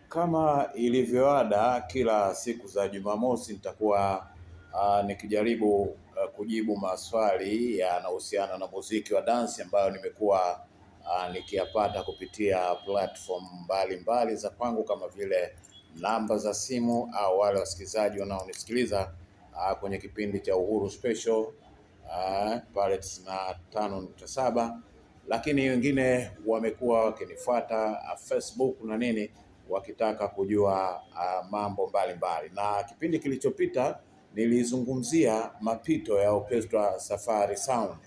Kama ilivyoada, kila siku za Jumamosi nitakuwa nikijaribu kujibu maswali yanayohusiana na muziki wa dansi ambayo nimekuwa nikiyapata kupitia platform mbalimbali za kwangu, kama vile namba za simu au wale wasikilizaji wanaonisikiliza kwenye kipindi cha Uhuru Special pale 95.7, lakini wengine wamekuwa wakinifuata Facebook na nini, wakitaka kujua mambo mbalimbali. Na kipindi kilichopita nilizungumzia mapito ya Orchestra Safari Sound.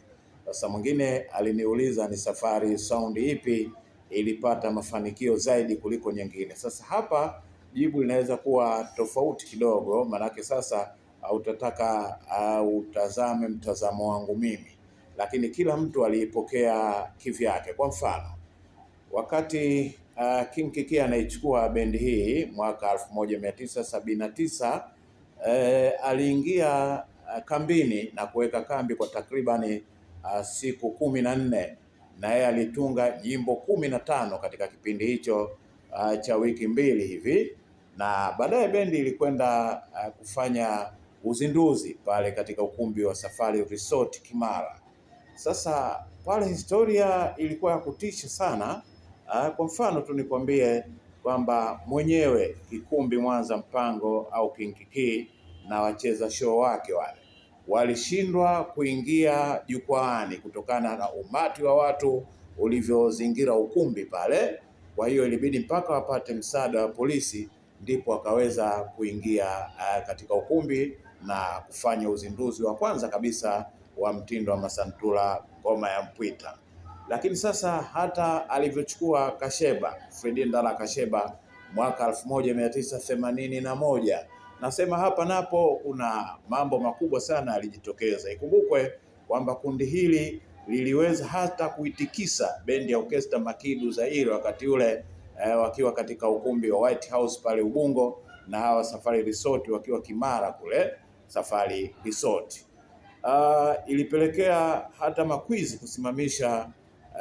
Sasa mwingine aliniuliza ni Safari Sound ipi ilipata mafanikio zaidi kuliko nyingine. Sasa hapa jibu linaweza kuwa tofauti kidogo, manake sasa utataka utazame mtazamo wangu mimi, lakini kila mtu aliipokea kivyake. Kwa mfano, wakati King Kiki anaichukua bendi hii mwaka 1979, aliingia kambini na kuweka kambi kwa takribani siku 14, na yeye alitunga nyimbo 15 katika kipindi hicho cha wiki mbili hivi, na baadaye bendi ilikwenda kufanya uzinduzi pale katika ukumbi wa Safari Resort Kimara. Sasa pale historia ilikuwa ya kutisha sana. Kwa mfano tu nikwambie kwamba mwenyewe Kikumbi Mwanza Mpango au King Kiki na wacheza show wake wale walishindwa kuingia jukwaani kutokana na umati wa watu ulivyozingira ukumbi pale. Kwa hiyo ilibidi mpaka wapate msaada wa polisi ndipo wakaweza kuingia katika ukumbi na kufanya uzinduzi wa kwanza kabisa wa mtindo wa Masantula, ngoma ya Mpwita. Lakini sasa hata alivyochukua Kasheba, Fredi Ndala Kasheba mwaka 1981, nasema hapa napo kuna mambo makubwa sana yalijitokeza. Ikumbukwe kwamba kundi hili liliweza hata kuitikisa bendi ya Orchestra Makidu Zaire wakati ule wakiwa katika ukumbi wa White House pale Ubungo, na hawa Safari Resort wakiwa Kimara kule Safari Resort. Ilipelekea hata Makwizi kusimamisha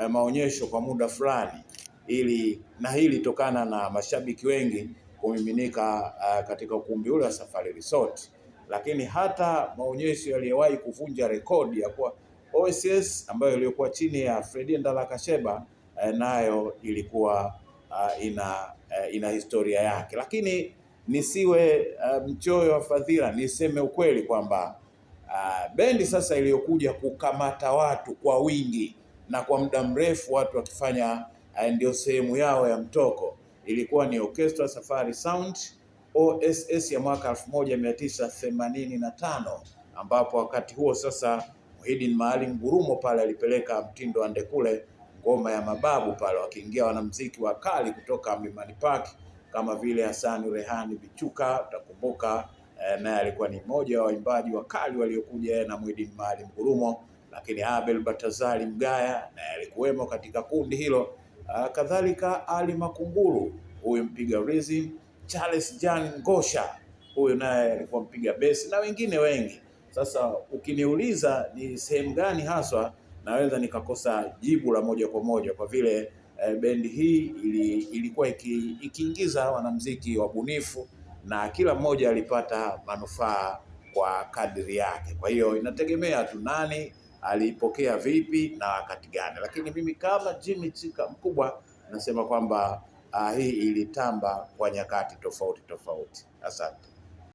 maonyesho kwa muda fulani, hii ilitokana na mashabiki wengi kumiminika katika ukumbi ule wa Safari Resort. Lakini hata maonyesho yaliyowahi kuvunja rekodi ya kwa OSS ambayo ilikuwa chini ya Fredi Ndala Kasheba nayo ilikuwa ina historia yake. Lakini nisiwe mchoyo wa fadhila, niseme ukweli kwamba bendi sasa iliyokuja kukamata watu kwa wingi na kwa muda mrefu watu wakifanya ndio sehemu yao ya mtoko ilikuwa ni Orchestra Safari Sound OSS ya mwaka 1985, ambapo wakati huo sasa Muhyiddin Maalim Gurumo pale alipeleka mtindo wa Ndekule, ngoma ya mababu pale, wakiingia wanamuziki wakali kutoka Mlimani Park kama vile Hassan Rehani Bichuka, utakumbuka naye alikuwa ni mmoja wa waimbaji wakali waliokuja na Muhyiddin Maalim Gurumo. Lakini Abel Batazali Mgaya naye alikuwemo katika kundi hilo. Kadhalika Ali Makunguru, huyu mpiga rhythm, Charles Jan Ngosha, huyu naye alikuwa mpiga besi, na wengine wengi. Sasa ukiniuliza ni sehemu gani haswa, naweza nikakosa jibu la moja kwa moja, kwa vile bendi hii ilikuwa ikiingiza wanamuziki wabunifu na kila mmoja alipata manufaa kwa kadiri yake. Kwa hiyo inategemea tu nani alipokea vipi na wakati gani, lakini mimi kama Jimmy Chika Mkubwa nasema kwamba hii ilitamba kwa nyakati tofauti tofauti. Asante.